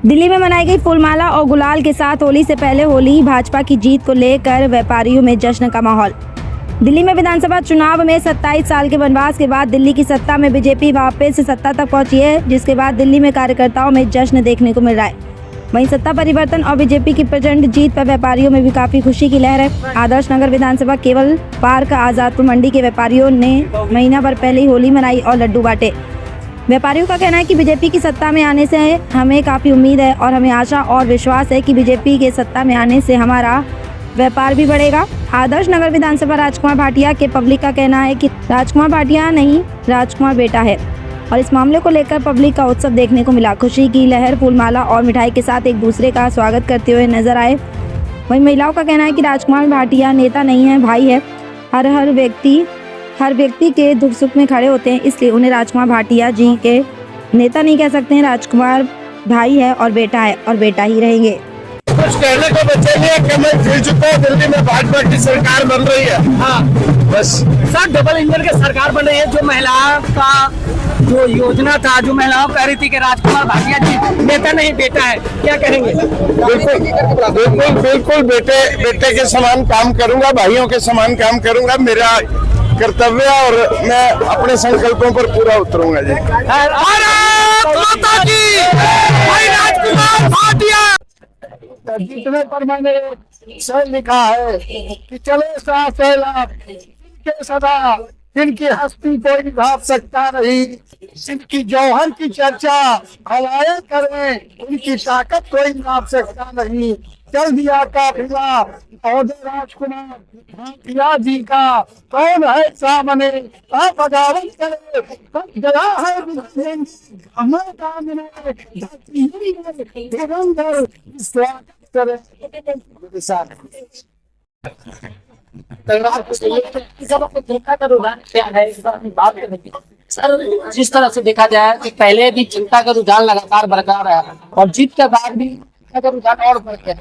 दिल्ली में मनाई गई फूलमाला और गुलाल के साथ होली से पहले होली भाजपा की जीत को लेकर व्यापारियों में जश्न का माहौल। दिल्ली में विधानसभा चुनाव में 27 साल के वनवास के बाद दिल्ली की सत्ता में बीजेपी वापस सत्ता तक पहुंची है, जिसके बाद दिल्ली में कार्यकर्ताओं में जश्न देखने को मिल रहा है। वहीं सत्ता परिवर्तन और बीजेपी की प्रचंड जीत पर व्यापारियों में भी काफी खुशी की लहर है। आदर्श नगर विधानसभा केवल पार्क आजादपुर मंडी के व्यापारियों ने महीना भर पहले ही होली मनाई और लड्डू बांटे। व्यापारियों का कहना है कि बीजेपी की सत्ता में आने से हमें काफ़ी उम्मीद है और हमें आशा और विश्वास है कि बीजेपी के सत्ता में आने से हमारा व्यापार भी बढ़ेगा। आदर्श नगर विधानसभा राजकुमार भाटिया के पब्लिक का कहना है कि राजकुमार भाटिया नहीं, राजकुमार बेटा है और इस मामले को लेकर पब्लिक का उत्सव देखने को मिला। खुशी की लहर फूलमाला और मिठाई के साथ एक दूसरे का स्वागत करते हुए नजर आए। वहीं महिलाओं का कहना है कि राजकुमार भाटिया नेता नहीं है, भाई है। हर व्यक्ति के दुख सुख में खड़े होते हैं, इसलिए उन्हें राजकुमार भाटिया जी के नेता नहीं कह सकते हैं। राजकुमार भाई है और बेटा है और बेटा ही रहेंगे। कुछ कहने को बच्चे नहीं है कि मैं खेल चुका हूँ। दिल्ली में भाजपा की सरकार बन रही है। हाँ बस सर, डबल इंजन की सरकार बन रही है। जो महिलाओं का जो योजना था, जो महिलाओं कह रही थी कि राजकुमार भाटिया जी नेता नहीं बेटा है, क्या कहेंगे? बिल्कुल बेटे के समान काम करूंगा, भाइयों के समान काम करूंगा। मेरा कर्तव्य और मैं अपने संकल्पों पर पूरा उतरूंगा जी। भारत माता की, भाई राजकुमार भाटिया। जीतने पर मैंने सही लिखा है कि चले के सदा जिनकी हस्ती कोई भाप सकता नहीं, जिनकी जौहर की चर्चा हवाएं करें, उनकी ताकत कोई नाप सकता नहीं। चल दिया काफिला और राजकुमार भाटिया जी का, कौन है सामने आप बगावत करे, गया है हमें कामने निरंतर स्वागत करे। सर, जिस तरह से देखा जाए तो पहले भी जनता का रुझान लगातार बरकरार है और जीत के बाद भी रुझान और बढ़ गया।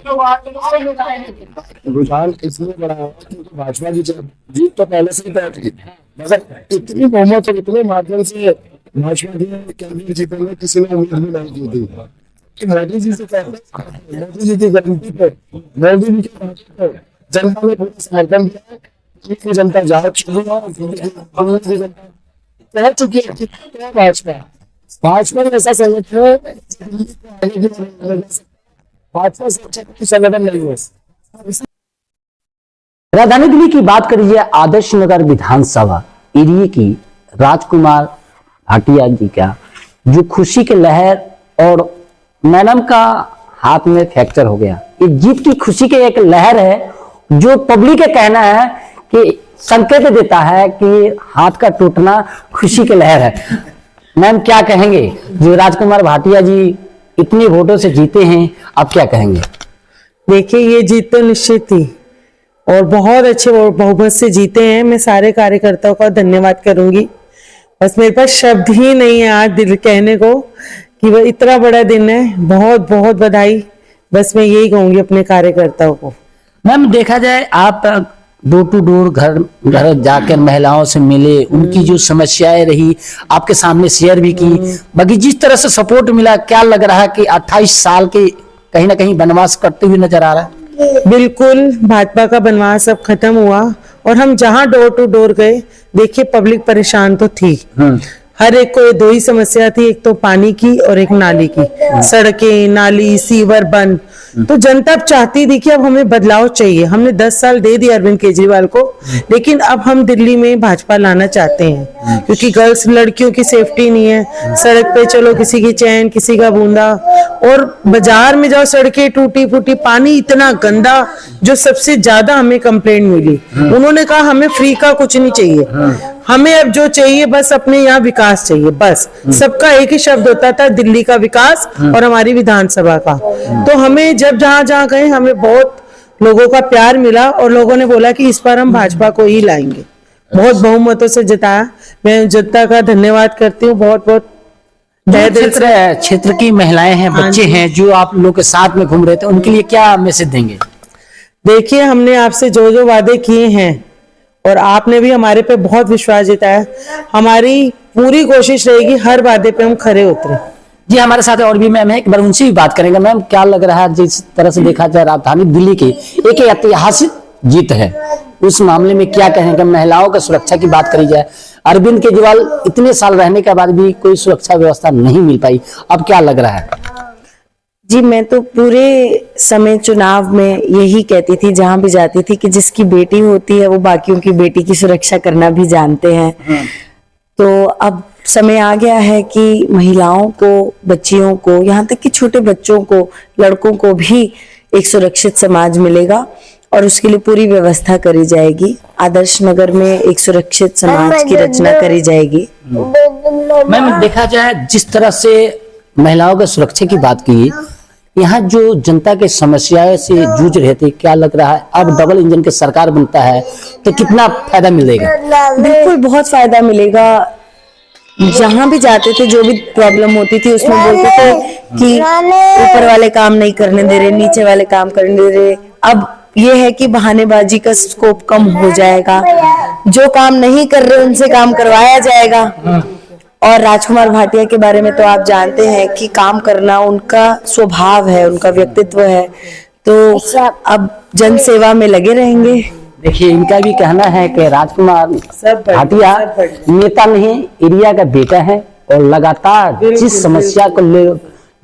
रुझान इसलिए बढ़ा है क्योंकि भाजपा की जीत तो पहले से ही तय थी, मगर इतनी बहुमत और इतने माध्यम से भाजपा के कैंडिडेट जीतेंगे किसी ने उम्मीद भी नहीं की थी। मोदी जी से पहले मोदी जी की गारंटी पे, मोदी जी के पे जनता ने पूरा समर्थन किया कि जनता जा चुकी है और जनता कह चुकी है कि भाजपा ऐसा संगठन है, भाजपा से संगठन नहीं है। राजधानी दिल्ली की बात करिए, आदर्श नगर विधानसभा एरिया की राजकुमार भाटिया जी का जो खुशी की लहर, और मैडम का हाथ में फ्रैक्चर हो गया, ये जीत की खुशी की एक लहर है जो पब्लिक का कहना है कि संकेत देता है कि हाथ का टूटना खुशी की लहर है। मैम क्या कहेंगे, जो राजकुमार भाटिया जी इतने वोटों से जीते हैं, आप क्या कहेंगे? देखिए, ये जीत तो निश्चित थी और बहुत अच्छे बहुमत से जीते हैं। मैं सारे कार्यकर्ताओं का धन्यवाद करूंगी। बस मेरे पास शब्द ही नहीं है आज दिल कहने को कि वह इतना बड़ा दिन है। बहुत बहुत बधाई। बस मैं यही कहूंगी अपने कार्यकर्ताओं को। मैम देखा जाए, आप डोर टू डोर घर घर जाकर महिलाओं से मिले, उनकी जो समस्याएं रही आपके सामने शेयर भी की, बाकी जिस तरह से सपोर्ट मिला, क्या लग रहा है कि 28 साल के कहीं ना कहीं वनवास करते हुए नजर आ रहा है? बिल्कुल, भाजपा का वनवास अब खत्म हुआ और हम जहां डोर टू डोर गए, देखिए पब्लिक परेशान तो थी। हर एक को दो ही समस्या थी, एक तो पानी की और एक नाली की। सड़कें, नाली, सीवर बंद। तो जनता अब चाहती थी कि अब हमें बदलाव चाहिए। हमने 10 साल दे दिए अरविंद केजरीवाल को, लेकिन अब हम दिल्ली में भाजपा लाना चाहते हैं क्योंकि गर्ल्स लड़कियों की सेफ्टी नहीं है। सड़क पे चलो, किसी की चैन, किसी का बूंदा, और बाजार में जाओ सड़कें टूटी फूटी, पानी इतना गंदा, जो सबसे ज्यादा हमें कंप्लेंट मिली। उन्होंने कहा हमें फ्री का कुछ नहीं चाहिए, हमें अब जो चाहिए बस अपने यहाँ विकास चाहिए। बस सबका एक ही शब्द होता था, दिल्ली का विकास और हमारी विधानसभा का। तो हमें जब जहां गए, हमें बहुत लोगों का प्यार मिला और लोगों ने बोला कि इस बार हम भाजपा को ही लाएंगे। बहुत बहुमतों से जिताया। मैं जनता का धन्यवाद करती हूँ बहुत बहुत। क्षेत्र की महिलाएं हैं, बच्चे हैं जो आप लोग के साथ में घूम रहे थे, उनके लिए क्या मैसेज देंगे? देखिए, हमने आपसे जो जो वादे किए हैं और आपने भी हमारे पे बहुत विश्वास जताया, हमारी पूरी कोशिश रहेगी हर वादे पे हम खरे उतरे। जी हमारे साथ और भी मैम है, एक बार उनसे भी बात करेंगे। मैम क्या लग रहा है, जिस तरह से देखा जाए राजधानी दिल्ली की एक ऐतिहासिक जीत है, उस मामले में क्या कहेंगे? महिलाओं की सुरक्षा की बात करी जाए, अरविंद केजरीवाल इतने साल रहने के बाद भी कोई सुरक्षा व्यवस्था नहीं मिल पाई, अब क्या लग रहा है? जी मैं तो पूरे समय चुनाव में यही कहती थी, जहां भी जाती थी, कि जिसकी बेटी होती है वो बाकियों की बेटी की सुरक्षा करना भी जानते हैं। तो अब समय आ गया है कि महिलाओं को, बच्चियों को, यहाँ तक कि छोटे बच्चों को, लड़कों को भी एक सुरक्षित समाज मिलेगा और उसके लिए पूरी व्यवस्था करी जाएगी। आदर्श नगर में एक सुरक्षित समाज की रचना करी जाएगी। मैम देखा जाए जिस तरह से महिलाओं की सुरक्षा की बात की, यहाँ जो जनता के समस्याओं से जूझ रहे थे, क्या लग रहा है अब डबल इंजन की सरकार बनता है तो कितना फायदा मिलेगा? बिल्कुल बहुत फायदा मिलेगा। जहां भी जाते थे जो भी प्रॉब्लम होती थी उसमें बोलते थे कि ऊपर वाले काम नहीं करने दे रहे, नीचे वाले काम करने दे रहे। अब ये है कि बहानेबाजी का स्कोप कम हो जाएगा, जो काम नहीं कर रहे उनसे काम करवाया जाएगा। और राजकुमार भाटिया के बारे में तो आप जानते हैं कि काम करना उनका स्वभाव है, उनका व्यक्तित्व है, तो अब जन सेवा में लगे रहेंगे। देखिए इनका भी कहना है कि राजकुमार भाटिया नेता नहीं, एरिया का बेटा है और लगातार जिस समस्या को ले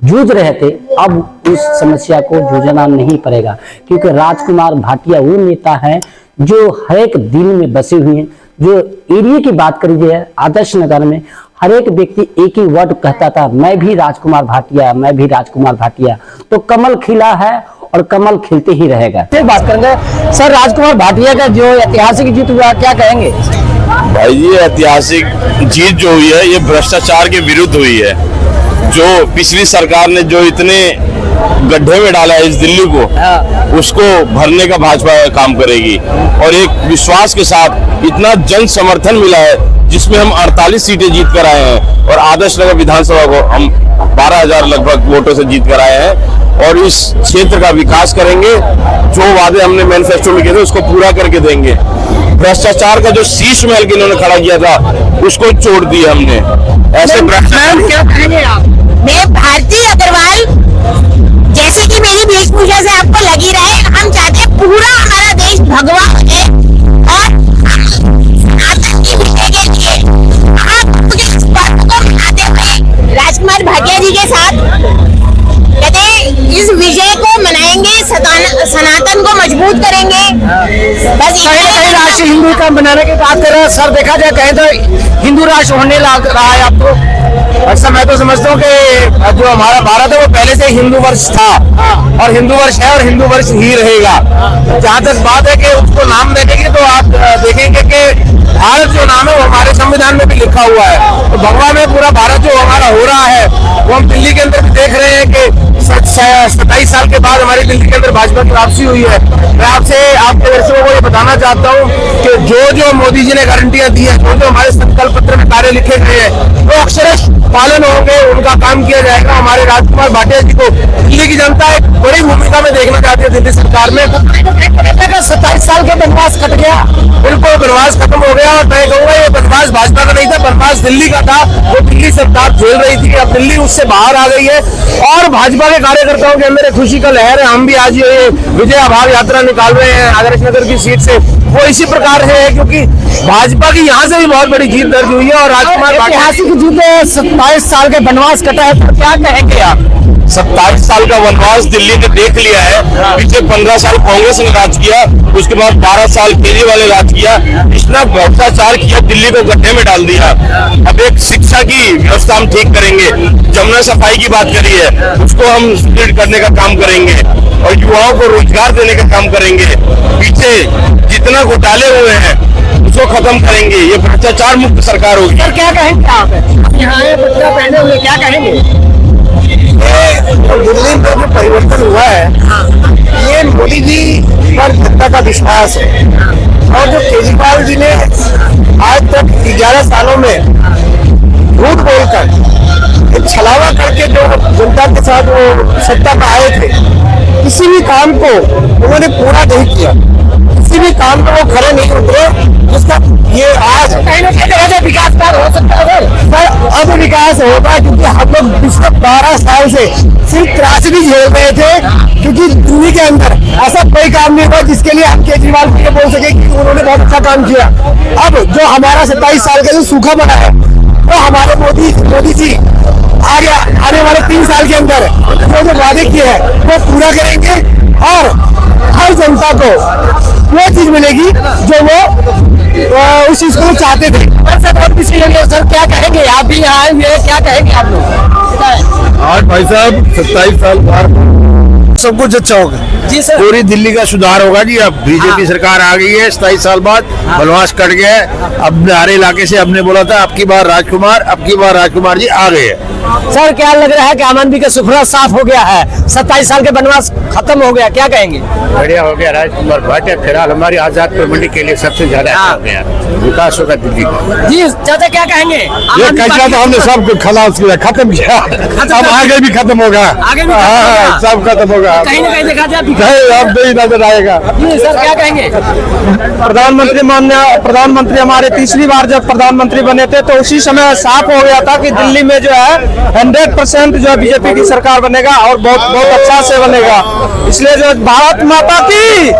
जूझ रहे थे अब उस समस्या को जूझना नहीं पड़ेगा, क्योंकि राजकुमार भाटिया वो नेता है जो हर एक दिल में बसे हुए हैं। जो एरिया की बात करी जाए आदर्श नगर में हर एक व्यक्ति एक ही वर्ड कहता था, मैं भी राजकुमार भाटिया, मैं भी राजकुमार भाटिया। तो कमल खिला है और कमल खिलते ही रहेगा। फिर बात करेंगे सर, राजकुमार भाटिया का जो ऐतिहासिक जीत हुआ, क्या कहेंगे? भाई ये ऐतिहासिक जीत जो हुई है ये भ्रष्टाचार के विरुद्ध हुई है। जो पिछली सरकार ने जो इतने गड्ढे में डाला है इस दिल्ली को, उसको भरने का भाजपा काम करेगी। और एक विश्वास के साथ इतना जन समर्थन मिला है जिसमें हम 48 सीटें जीत कर आए हैं और आदर्श नगर विधानसभा को हम 12,000 लगभग वोटों से जीत कर आए हैं। और इस क्षेत्र का विकास करेंगे, जो वादे हमने मैनिफेस्टो में किए थे उसको पूरा करके देंगे। भ्रष्टाचार का जो शीश महल के इन्होंने खड़ा किया था उसको छोड़ दिया हमने। ऐसे भ्रष्टाचार क्या कहेंगे आप? मैं भारती अग्रवाल, जैसे कि मेरी वेशभूषा से आपको लगी रहे, हम चाहते हैं पूरा हमारा देश भगवा हो जाए और आतंकी विषय के लिए आप इस बात को मनाते हुए राजकुमार भाटिया जी के साथ कहते हैं इस विजय को मनाएंगे, सनातन को मजबूत करेंगे। बस कहीं राष्ट्र हिंदू का बनाने की बात कर रहे हैं सर, देखा जाए कहीं तो हिंदू राष्ट्र होने लग रहा है आपको? अच्छा मैं तो समझता हूँ कि जो हमारा भारत है वो पहले से हिंदू वर्ष था और हिंदू वर्ष है और हिंदू वर्ष ही रहेगा। जहाँ तक बात है कि उसको नाम देने की, तो आप देखेंगे कि भारत जो नाम है वो हमारे संविधान में भी लिखा हुआ है। तो भगवा में पूरा भारत जो हमारा हो रहा है वो हम दिल्ली के अंदर भी देख रहे हैं कि 27 साल के बाद हमारी दिल्ली के अंदर भाजपा की वापसी हुई है। मैं आपसे आपके दर्शकों को ये बताना चाहता हूँ कि जो मोदी जी ने गारंटियां दी है, जो हमारे संकल्प पत्र में कार्य लिखे गए हैं वो अक्षरश पालन होंगे, उनका काम किया जाएगा। हमारे राजकुमार भाटिया जी को दिल्ली की जनता एक बड़ी भूमिका में देखना चाहती है दिल्ली सरकार में। 27 साल के बनवास कट गया, बिल्कुल बनवास खत्म हो गया। और मैं कहूँगा ये बनवास भाजपा का नहीं था, बनवास दिल्ली का था, वो दिल्ली सरकार झेल रही थी। अब दिल्ली उससे बाहर आ गई है और भाजपा के कार्यकर्ताओं के अंदर खुशी का लहर है। हम भी आज ये विजय आभार यात्रा निकाल रहे हैं आदर्श नगर की सीट से, वो इसी प्रकार से है क्योंकि भाजपा की यहाँ से भी बहुत बड़ी जीत दर्ज हुई है। और राजकुमार ऐतिहासिक जीत है, 27 साल के बनवास कटा है, तो क्या कहेंगे आप? 27 साल का वनवास दिल्ली ने देख लिया है। पिछले 15 साल कांग्रेस ने राज किया, उसके बाद 12 साल केजरीवाल ने राज किया, इतना भ्रष्टाचार किया, दिल्ली को गड्ढे में डाल दिया। अब एक शिक्षा की व्यवस्था हम ठीक करेंगे, जमुना सफाई की बात करी है उसको हम सुदृढ़ करने का काम करेंगे और युवाओं को रोजगार देने का काम करेंगे। पीछे जितना घोटाले हुए हैं उसको खत्म करेंगे, ये भ्रष्टाचार मुक्त सरकार होगी। सर क्या कहेंगे आप? यहाँ बच्चा पहने हुए क्या कहेंगे? दिल्ली में जो परिवर्तन हुआ है ये मोदी जी पर जनता का विश्वास है। और जो केजरीवाल जी ने आज तक 11 सालों में झूठ बोलकर, छलावा करके जो जनता के साथ वो सत्ता में आए थे, किसी भी काम को उन्होंने पूरा नहीं किया। किसी भी काम पे वो खड़े नहीं होते, जिसका ये आज विकास कार्य हो सकता है सर। अब विकास होगा क्योंकि हम लोग पिछले 12 साल से सिर्फ त्रासदी झेल रहे थे, क्योंकि दिल्ली के अंदर ऐसा कोई काम नहीं हुआ जिसके लिए हम केजरीवाल को ये बोल सके कि उन्होंने बहुत अच्छा काम किया। अब जो हमारा 27 साल का जो सूखा बना है, वो हमारे मोदी जी आने वाले 3 साल के अंदर जो वादे किए हैं वो पूरा करेंगे और हर जनता को वो चीज मिलेगी जो वो उस चीज को चाहते थे। सर क्या कहेंगे, आप भी यहाँ आए हुए, क्या कहेंगे आप लोग? आज भाई साहब 27 साल बाद सब कुछ अच्छा होगा जी सर। पूरी दिल्ली का सुधार होगा जी। अब बीजेपी सरकार आ गई है, 27 साल बाद बनवास कट गया है। अब हमारे इलाके से हमने बोला था अब की बार राजकुमार जी आ गए हैं। सर क्या लग रहा है कि आम आदमी का सुखरा साफ हो गया है, 27 साल के बनवास खत्म हो गया, क्या कहेंगे? बढ़िया हो गया। राजकुमार भाटिया फिलहाल हमारी आजादपुर मंडी के लिए सबसे ज्यादा हो गया, विकास होगा दिल्ली का। जी चाचा क्या कहेंगे? ये कचरा तो हमने सब खलास किया, खत्म किया, अब आगे भी खत्म होगा, आगे भी सब खत्म होगा, कहीं ना कहीं देखा जाए अब नहीं नजर आएगा। जी सर क्या कहेंगे? प्रधानमंत्री हमारे तीसरी बार जब प्रधानमंत्री बने थे तो उसी समय साफ हो गया था कि दिल्ली में जो है 100% जो है बीजेपी की सरकार बनेगा और बहुत अच्छा से बनेगा, इसलिए जो भारत माता की।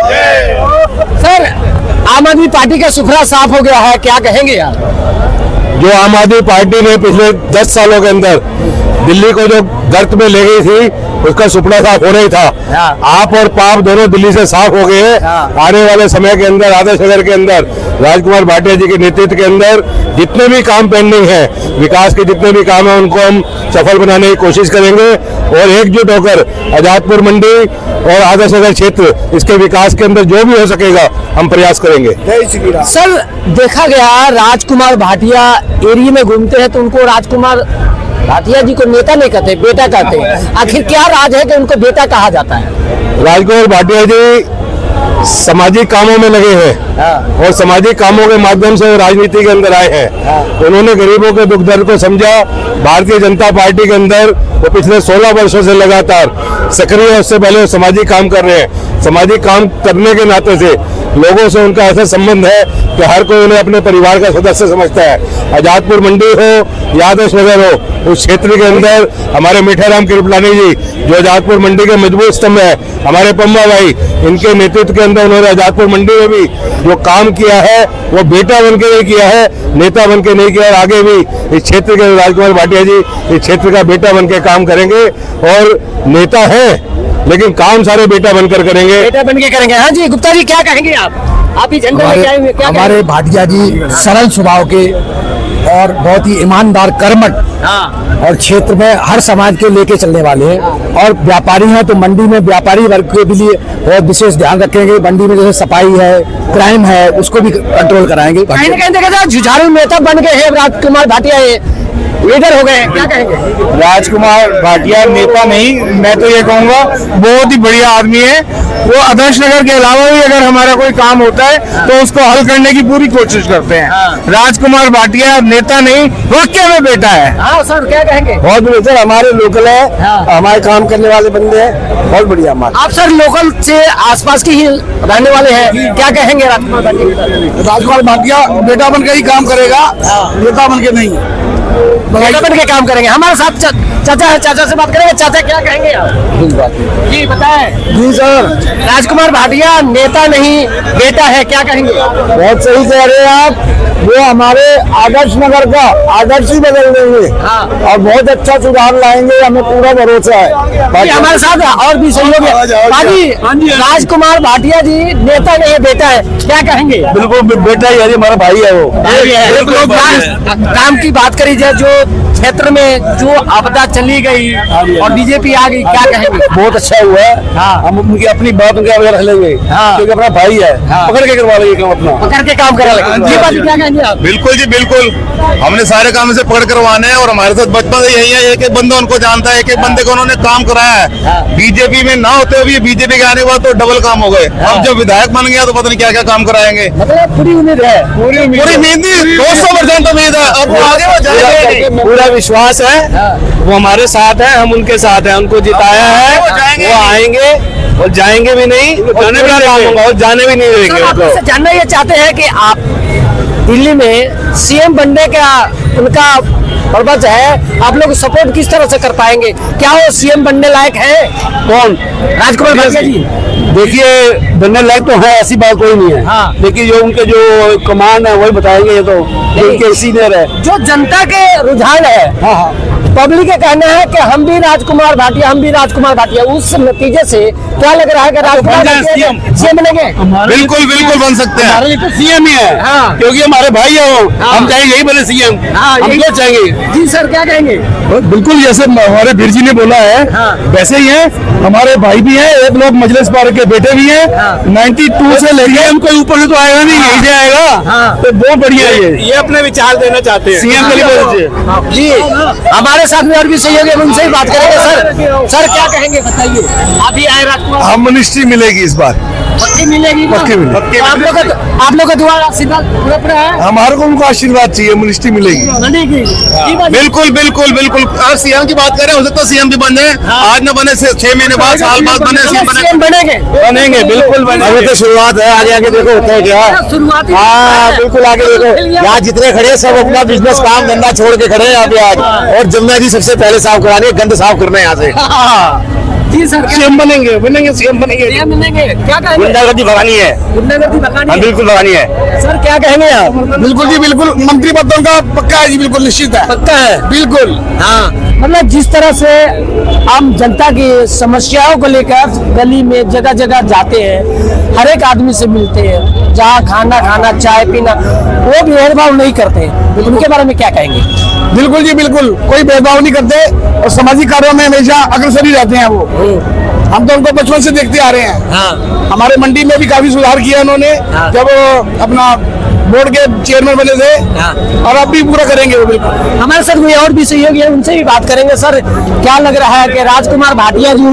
सर आम आदमी पार्टी का सुखरा साफ हो गया है, क्या कहेंगे आप? जो आम आदमी पार्टी ने पिछले 10 सालों के अंदर दिल्ली को जो गर्त में ले गई थी उसका सुपना साफ हो नहीं था। आप और पाप दोनों दिल्ली से साफ हो गए हैं। आने वाले समय के अंदर आदर्श नगर के अंदर राजकुमार भाटिया जी के नेतृत्व के अंदर जितने भी काम पेंडिंग है, विकास के जितने भी काम है, उनको हम सफल बनाने की कोशिश करेंगे और एकजुट होकर आजादपुर मंडी और आदर्श नगर क्षेत्र इसके विकास के अंदर जो भी हो सकेगा हम प्रयास करेंगे। सर देखा गया राजकुमार भाटिया एरिया में घूमते हैं तो उनको राजकुमार भाटिया जी को नेता नहीं कहते, बेटा कहते हैं। आखिर क्या राज है कि उनको बेटा कहा जाता है? राजकुमार भाटिया जी सामाजिक कामों में लगे हैं और सामाजिक कामों के माध्यम से वो राजनीति के अंदर आए हैं। उन्होंने गरीबों के दुख दर्द को समझा। भारतीय जनता पार्टी के अंदर वो पिछले 16 वर्षों से लगातार सक्रिय, उससे पहले वो सामाजिक काम कर रहे हैं। सामाजिक काम करने के नाते से लोगों से उनका ऐसा संबंध है कि हर कोई उन्हें अपने परिवार का सदस्य समझता है। आजादपुर मंडी हो या आदर्श नगर हो, उस क्षेत्र के अंदर हमारे मीठाराम कृपलानी जी जो आजादपुर मंडी के मजबूत स्तंभ है, हमारे पम्मा भाई, इनके नेतृत्व के अंदर उन्होंने आजादपुर मंडी में भी जो काम किया है वो बेटा बन के नहीं किया है, नेता बन के नहीं किया। और आगे भी इस क्षेत्र के राजकुमार भाटिया जी इस क्षेत्र का बेटा बन के काम करेंगे और नेता है लेकिन काम सारे बेटा बनकर करेंगे, बेटा बन के करेंगे। हाँ जी गुप्ता जी क्या कहेंगे आप ही झंडे लेके आए हुए, क्या हमारे भाटिया जी सरल स्वभाव के और बहुत ही ईमानदार, कर्मठ और क्षेत्र में हर समाज के लेके चलने वाले हैं और व्यापारी हैं तो मंडी में व्यापारी वर्ग के भी लिए बहुत विशेष ध्यान रखेंगे। मंडी में जैसे सफाई है, क्राइम है, उसको भी कंट्रोल कराएंगे। कहीं ना कहीं देखा जाए जुझारू नेता बन गए हैं राजकुमार भाटिया, लीडर हो गए, क्या कहेंगे? राजकुमार भाटिया नेता नहीं, मैं तो ये कहूँगा बहुत ही बढ़िया आदमी है। वो आदर्श नगर के अलावा भी अगर हमारा कोई काम होता है तो उसको हल करने की पूरी कोशिश करते हैं। राजकुमार भाटिया नेता नहीं, वाकई में बेटा है। हाँ सर क्या कहेंगे? बहुत बढ़िया सर, हमारे लोकल है, हमारे काम करने वाले बंदे हैं, बहुत बढ़िया हमारे। आप सर लोकल से आसपास की ही रहने वाले हैं, क्या कहेंगे राजकुमार भाटिया? राजकुमार भाटिया बेटा बन के ही काम करेगा, नेता बन के नहीं। बेटा बन के काम करेंगे। हमारे साथ चाचा है, चाचा से बात करेंगे। चाचा क्या कहेंगे आप? जी बताएं। जी सर, राजकुमार भाटिया नेता नहीं बेटा है, क्या कहेंगे? बहुत सही कह रहे हैं आप। वो हमारे आदर्श नगर का आदर्श ही बदल देंगे और बहुत अच्छा सुधार लाएंगे, हमें पूरा भरोसा है। बाकी हमारे साथ और भी सहयोग है। बाकी राजकुमार भाटिया जी नेता नहीं बेटा है, क्या कहेंगे? बिल्कुल बेटा ही है, हमारा भाई है वो। एक लोग काम की बात करी जाए, जो क्षेत्र में जो आपदा चली गई और बीजेपी आ गई, क्या कहेंगे? बहुत अच्छा हुआ है। हम उनकी अपनी बात उनके आगे रख लेंगे क्योंकि अपना भाई है, पकड़ के करवा लेंगे काम अपना, पकड़ के काम करा लेंगे। ये बात क्या कहेंगे आप? बिल्कुल जी बिल्कुल, हमने सारे काम से पकड़ करवाने हैं और हमारे साथ बचपन से यही है। एक एक बंदा उनको जानता है, एक एक बंदे को उन्होंने काम कराया है। बीजेपी में ना होते हुए बीजेपी के आने के बाद तो डबल काम हो गए। अब जब विधायक बन गया तो पता नहीं क्या क्या काम कराएंगे। मतलब पूरी उम्मीद है, पूरी उम्मीद 200% उम्मीद है। अब आगे वो जाएंगे, पूरा विश्वास है, वो हमारे साथ है, हम उनके साथ हैं, उनको जिताया है, वो आएंगे और जाएंगे भी नहीं, जाने भी नहीं, और जाने भी नहीं देंगे उनको। जानना ये चाहते हैं कि आप दिल्ली में सीएम बनने का उनका पर्पज है, आप लोग सपोर्ट किस तरह से कर पाएंगे? क्या वो सीएम बनने लायक है? कौन? राजकुमार भाटिया जी। देखिए बनने लायक तो है, ऐसी बात कोई नहीं है। हाँ। लेकिन जो उनके जो कमांड है वही बताएंगे, ये तो उनके सीनियर है। जो जनता के रुझान है, हाँ, पब्लिक का कहना है कि हम भी राजकुमार भाटिया, हम भी राजकुमार भाटिया, उस नतीजे से क्या लग रहा है कि राजकुमार भाटिया सीएम बनेंगे? बिल्कुल बिल्कुल बन सकते हैं। हमारे लिए तो सीएम ही है। हाँ। क्योंकि हमारे भाई है वो। हाँ। हम चाहेंगे यही बने सीएम। हाँ, हम यही- क्यों चाहेंगे? जी सर, क्या कहेंगे? बिल्कुल जैसे हमारे वीर जी ने बोला है, हाँ। वैसे ही है। हमारे भाई भी हैं, एक लोग मजलिस पार्क के बेटे भी हैं। हाँ। 92 से लेके हम कोई ऊपर से तो आएगा नहीं, यही से आएगा। हाँ। तो बहुत बढ़िया है ये अपने विचार देना चाहते हैं। सीएम के लिए बहुत अच्छे। जी, हमारे साथ में और भी सहयोगी हैं, उनसे ही बात करेंगे। सर क्या कहेंगे, बताइए। अभी आए राजकुमार, हम मिनिस्ट्री मिलेगी इस बार, पक्की मिलेगी ना? पक्की मिलेगी। तो आप लोग का दुआ आशीर्वाद पूरा पूरा है? हमारे को उनको आशीर्वाद चाहिए, मिनिस्ट्री मिलेगी। बनेगी। जी, बनेगी। बिल्कुल बिल्कुल बिल्कुल। आज सीएम की बात करें, हो सकता है सीएम भी बन जाए। आज न बने 6 महीने बाद, साल बाद बने, सीएम सीएम बनेंगे। बनेंगे, बिल्कुल बनेंगे। अभी तो शुरुआत है, आगे आगे देखो होता है क्या। शुरुआती हाँ बिल्कुल, आगे देखो। यहाँ जितने खड़े हैं सब अपना बिजनेस काम धंधा छोड़ के खड़े हैं यहाँ पे आज। और जमुना जी सबसे पहले साफ करानी है, गंद साफ करना है यहाँ से। जी सर, सीएम बनेंगे, सीएम बनेंगे। सीएम बनेंगे। क्या कहेंगे? गुंडागर्दी भगानी है। गुंडागर्दी भगानी है। बिल्कुल भगानी है। सर क्या कहेंगे आप? बिल्कुल जी, बिल्कुल मंत्री पदों का पक्का है जी, बिल्कुल निश्चित है। पक्का है। बिल्कुल। हाँ, मतलब जिस तरह से आम जनता की समस्याओं को लेकर गली में जगह जगह जाते हैं, हर एक आदमी से मिलते हैं, जहाँ खाना चाय पीना, वो भेदभाव नहीं करते। उनके बारे में क्या कहेंगे? बिल्कुल जी, बिल्कुल कोई भेदभाव नहीं करते और सामाजिक कार्यों में हमेशा अग्रसर ही रहते हैं वो। हम तो उनको बचपन से देखते आ रहे हैं। हाँ। हमारे मंडी में भी काफी सुधार किया उन्होंने, हाँ। जब वो अपना बोर्ड के चेयरमैन बने थे। हाँ। और अब भी पूरा करेंगे वो बिल्कुल। हमारे साथ कोई और भी सहयोगी है, उनसे भी बात करेंगे। सर क्या लग रहा है कि राजकुमार भाटिया जी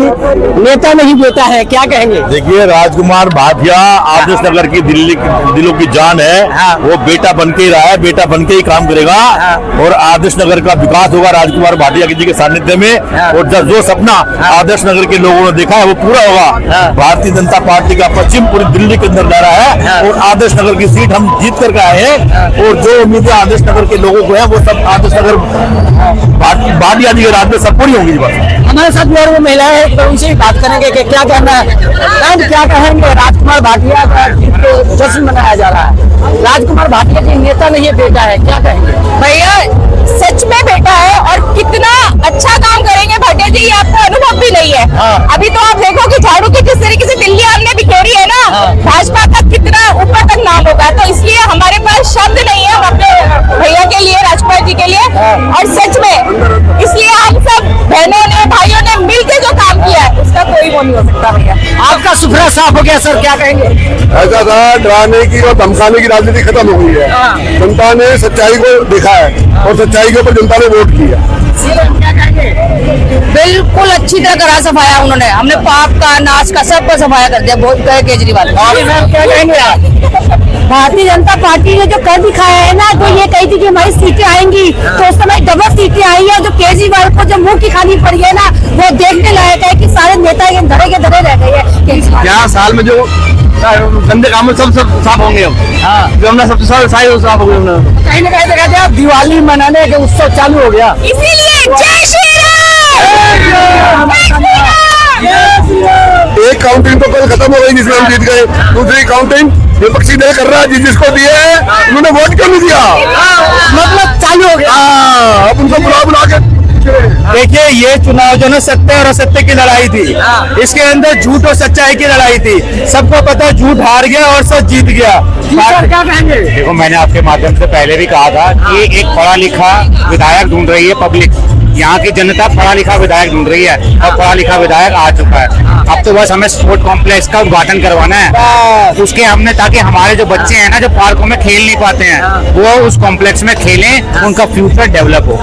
नेता नहीं बेटा है, क्या कहेंगे? देखिए, राजकुमार भाटिया आदर्श नगर की दिलों की जान है। हाँ। वो बेटा बन के ही रहा है, बेटा बन के ही काम करेगा। हाँ। और आदर्श नगर का विकास होगा राजकुमार भाटिया जी के सानिध्य में। हाँ। और जो सपना आदर्श नगर के लोगों ने देखा है वो पूरा होगा। हाँ। भारतीय जनता पार्टी का पश्चिम पूरी दिल्ली के अंदर जा रहा है। हाँ। और आदर्श नगर की सीट हम जीत करके आए हैं। और जो उम्मीदें आदर्श नगर के लोगों को है, वो सब आदर्श नगर भाटिया जी के राज में सब पूरी होंगी। बस हमारे साथ में और वो महिलाएं हैं, तो उनसे भी बात करेंगे कि क्या कहना है। मैम क्या कहेंगे? राजकुमार भाटिया का जश्न मनाया जा रहा है। राजकुमार भाटिया जी नेता नहीं है, बेटा है, क्या कहेंगे? भैया सच में बेटा है, और कितना अच्छा काम करेंगे भाटिया जी, ये आपको अनुभव भी नहीं है। हाँ। अभी तो आप देखो कि झाड़ू की जिस तरीके से दिल्ली हमने बिखेरी है ना, हाँ। भाजपा का कितना ऊपर तक नाम होगा। तो इसलिए हमारे पास शब्द नहीं है हम अपने भैया के लिए, राजकुमार जी के लिए। और सच में इसलिए हम सब बहनों ने, भाइयों ने मिलकर जो काम किया है, उसका कोई वो नहीं हो सकता। भैया आपका सुखरा साफ हो गया। सर क्या कहेंगे? ऐसा था, डराने की और धमकाने की राजनीति खत्म हो गई हाँ। है। जनता ने सच्चाई को देखा है और सच्चाई के ऊपर जनता ने वोट किया। क्या कहेंगे? बिल्कुल अच्छी तरह करा सफाया उन्होंने, हमने पाप का, नाच का, सबको सफाया कर दिया। बहुत कहे केजरीवाल। मैम क्या कहेंगे आप? भारतीय जनता पार्टी ने जो कर दिखाया है ना, तो ये कही थी कि हमारी सीटें आएंगी, तो उस समय डबल सीटें आई है। और जो केजरीवाल को जो मुंह की खानी पड़ी है ना, वो देखने लायक है कि सारे नेता ये धरे के धरे रह गए हैं केजरीवाल। यहाँ साल में जो गंदे काम में सब साफ होंगे अब। हाँ। जो हमने सबसे साफ हो गए। कहीं ना कहीं देखा जाए दिवाली मनाने के उत्सव चालू हो गया। इसीलिए जय श्री राम, जय श्री राम। एक काउंटिंग तो कल खत्म हो गई जिसमें हम जीत गए। दूसरी काउंटिंग विपक्षी दल कर रहा है, जिसको दिए हैं उन्होंने वोट क्यों नहीं दिया? मतलब चालू हो गया। अब उनको बुला के देखिए, ये चुनाव जो ना सत्य और असत्य की लड़ाई थी। इसके अंदर झूठ और सच्चाई की लड़ाई थी। सबको पता है झूठ हार गया और सच जीत गया। सर क्या कहेंगे? देखो, मैंने आपके माध्यम से पहले भी कहा था कि एक पढ़ा लिखा विधायक ढूंढ रही है पब्लिक। यहाँ की जनता पढ़ा लिखा विधायक ढूंढ रही है और पढ़ा लिखा विधायक आ चुका है। अब तो बस हमें स्पोर्ट कॉम्प्लेक्स का उद्घाटन करवाना है उसके हमने, ताकि हमारे जो बच्चे हैं ना, जो पार्कों में खेल नहीं पाते हैं, वो उस कॉम्प्लेक्स में खेलें, उनका फ्यूचर डेवलप हो।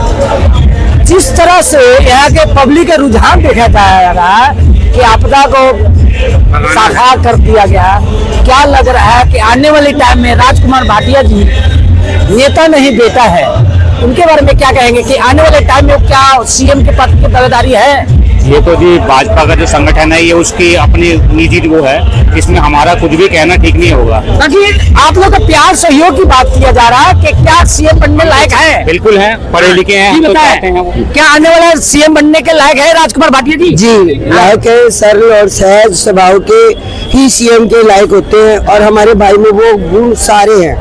जिस तरह से यहाँ के पब्लिक का रुझान देखा जा रहा है कि आपदा को साकार कर दिया गया, क्या लग रहा है कि आने वाले टाइम में राजकुमार भाटिया जी नेता नहीं बेटा है, उनके बारे में क्या कहेंगे कि आने वाले टाइम में क्या सीएम के पद की दावेदारी है? ये तो जी भाजपा का जो संगठन है ये उसकी अपनी निजी वो है, इसमें हमारा कुछ भी कहना ठीक नहीं होगा। बाकी आप लोग का प्यार सहयोग की बात किया जा रहा है कि क्या सीएम बनने लायक है? बिल्कुल है, पढ़े लिखे हैं, जी हम तो बताएं, चाहते हैं वो। क्या आने वाला सीएम बनने के लायक है राजकुमार भाटिया जी? जी लायक है, सरल और सहज स्वभाव के ही सीएम के लायक होते हैं और हमारे भाई में वो गुण सारे हैं।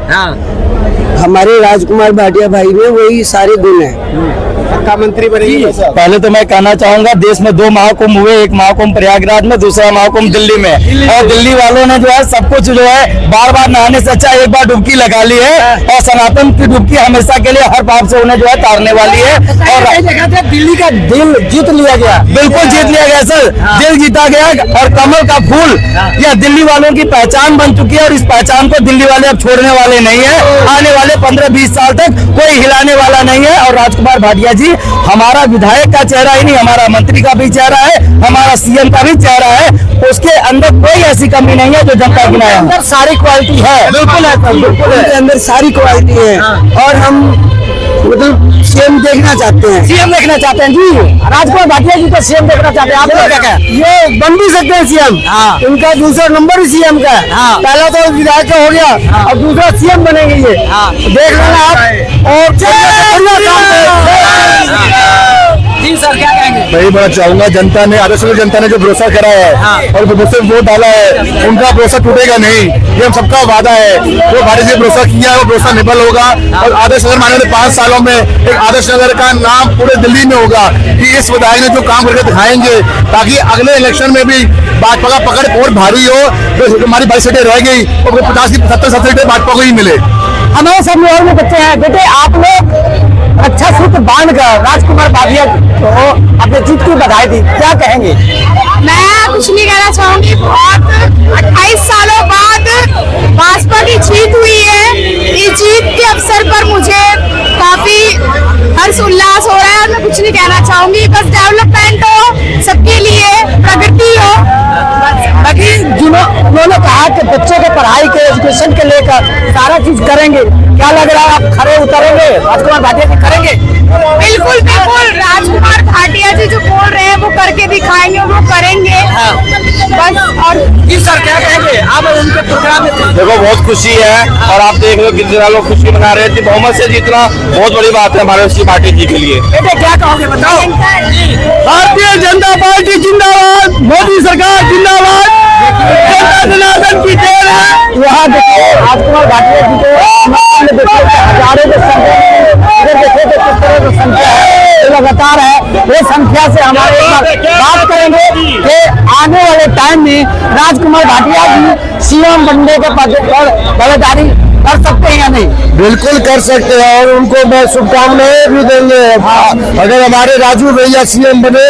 हमारे राजकुमार भाटिया भाई में वही सारे गुण हैं। पक्का मंत्री बनेंगे। पहले तो मैं कहना चाहूंगा, देश में 2 महाकुंभ हुए, एक महाकुंभ प्रयागराज में, दूसरा महाकुंभ दिल्ली में, और दिल्ली वालों ने जो है सब कुछ जो है बार बार नहाने से अच्छा एक बार डुबकी लगा ली है, और सनातन की डुबकी हमेशा के लिए हर पाप से उन्हें जो है तारने वाली है। और दिल्ली का दिल जीत लिया गया। बिल्कुल जीत लिया गया सर, दिल जीता गया, और कमल का फूल यह दिल्ली वालों की पहचान बन चुकी है, और इस पहचान को दिल्ली वाले अब छोड़ने वाले नहीं है। आने वाले 15-20 साल तक कोई हिलाने वाला नहीं है। और राजकुमार भाटिया जी हमारा विधायक का चेहरा ही नहीं, हमारा मंत्री का भी चेहरा है, हमारा सीएम का भी चेहरा है। उसके अंदर कोई ऐसी कमी नहीं है जो जनता की नहीं है। अंदर सारी क्वालिटी है। बिल्कुल है सर, बिल्कुल है, अंदर सारी क्वालिटी है। और हम मतलब सीएम देखना चाहते हैं। सीएम देखना चाहते हैं जी, राजकुमार भाटिया जी को सीएम देखना चाहते हैं। आप लोग क्या कहें? ये बन भी सकते हैं सीएम। इनका दूसरा नंबर ही सीएम का है। पहला तो विधायक का हो गया और दूसरा सीएम बनेंगे ये। देख लेना आप। और जी सर क्या कहेंगे? मैं ही बड़ा चाहूंगा, जनता ने, आदर्श जनता ने जो भरोसा करा है और मुझसे वोट डाला है, उनका भरोसा टूटेगा नहीं। ये हम सबका वादा है। जो भारत से भरोसा किया है वो भरोसा निफल होगा। और आदर्श नगर माने 5 सालों में एक आदर्श नगर का नाम पूरे दिल्ली में होगा कि इस विधायक ने जो काम करके दिखाएंगे, ताकि अगले इलेक्शन में भी भाजपा का पकड़ और भारी हो। जो हमारी 22 सीटें रह गई और 50 की 70 सीटें भाजपा को ही मिले। हमारे सामने और भी बच्चे हैं। बेटे आप लोग अच्छा सूत्र बांध कर राजकुमार भाटिया को अपने जीत की बधाई दी, क्या कहेंगे? मैं कुछ नहीं कहना चाहूंगी। बहुत 28 सालों बाद भाजपा की जीत हुई है। इस जीत के अवसर पर मुझे काफी हर्ष उल्लास हो रहा है और मैं कुछ नहीं कहना चाहूंगी। बस डेवलपमेंट हो, सबके लिए प्रगति हो। बाकी उन्होंने कहा कि बच्चों के पढ़ाई के, एजुकेशन के लेकर सारा चीज करेंगे। क्या लग रहा है, आप खड़े उतरेंगे? राजकुमार भाटिया जी करेंगे? बिल्कुल बिल्कुल, राजकुमार भाटिया जी जो बोल रहे हैं वो करके दिखाएंगे, वो करेंगे। बस। और जी सर क्या कहेंगे? आप उनके प्रोग्राम में थे। देखो बहुत खुशी है, और आप देख लो कितने लोग खुशी मना रहे थे। बहुमत से जीतना बहुत बड़ी बात है हमारे भाटिया जी के लिए। बेटे क्या कहोगे बताओ? भारतीय जनता पार्टी जिंदाबाद, मोदी सरकार जिंदाबाद, जनता जनार्दन की देन है। यहाँ देखिए राजकुमार भाटिया जी को हजारों की संख्या, देखिए तो किस तरह की संख्या है, लगातार है। ये संख्या से हमारे बात करेंगे कि आने वाले टाइम में राजकुमार भाटिया जी सीएम बनने के पद पर दावेदारी कर सकते हैं या नहीं? बिल्कुल कर सकते हैं, और उनको मैं शुभकामनाएं भी देंगे। अगर हमारे राजू भैया सीएम बने,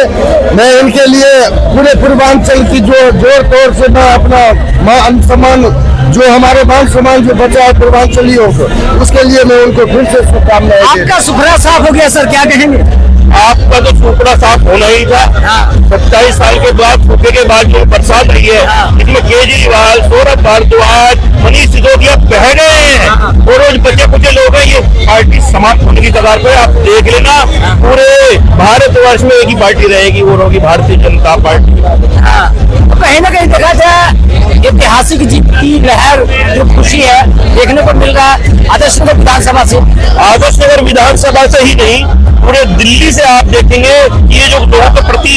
मैं इनके लिए पूरे पूर्वांचल की जो जोर तोड़ से मैं अपना मान सम्मान, जो हमारे मान सम्मान जो बचा है पूर्वांचलियों को, उसके लिए मैं उनको फिर से शुभकामनाएं। आपका सुखरा साफ हो गया सर, क्या कहेंगे? आपका तो सुपड़ा साफ होना ही था। 27 साल के बाद सूखे के बाद जो बरसात रही है, इसमें केजरीवाल, सौरभ भारद्वाज, मनीष सिसोदिया बह गए हैं, और रोज बचे कुचे लोग हैं। ये पार्टी समाप्त होने की कगार पे। आप देख लेना, पूरे भारतवर्ष में एक ही पार्टी रहेगी, वो होगी भारतीय जनता पार्टी। तो कहीं ना कहीं देखा जाए ऐतिहासिक जीत की लहर जो खुशी है देखने को मिल रहा है आदर्श नगर विधानसभा से। आदर्श नगर विधानसभा से ही नहीं, पूरे दिल्ली से आप देखेंगे ये जो लोगों के प्रति,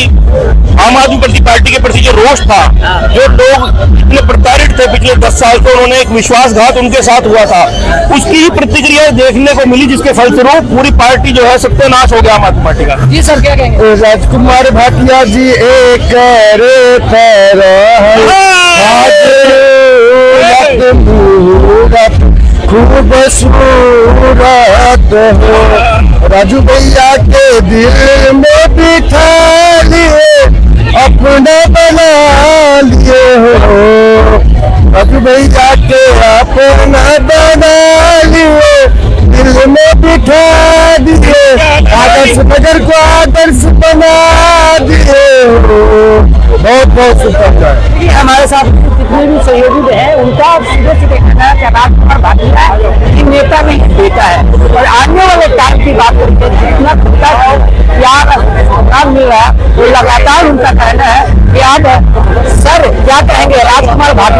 आम आदमी पार्टी के प्रति जो रोष था, जो लोग इतने प्रताड़ित थे पिछले 10 साल से, उन्होंने एक विश्वासघात उनके साथ हुआ था, उसकी ही प्रतिक्रिया देखने को मिली, जिसके फलस्वरूप पूरी पार्टी जो है सत्यानाश हो गया आम आदमी पार्टी का। जी सर क्या कहेंगे? राजकुमार भाटिया जी एक खूबसूरत हो, राजू भैया के दिल में बिठा लिए, अपना बना लिए हो, राजू भैया के अपना बना लिए, दिल में बिठा दिए, आदर्श नगर को आदर्श बना दिए हो। बहुत बहुत शुभकामनाएं। हमारे साथ जितने भी सहयोगी हैं उनका सीधे सीधे कहना है कि राजकुमार भाटिया नेता नहीं बेटा है, और आने वाले टाइम के की बात करते हैं, जितना प्यार मिल रहा है वो लगातार उनका कहना है कि अब सर क्या कहेंगे राजकुमार भाटिया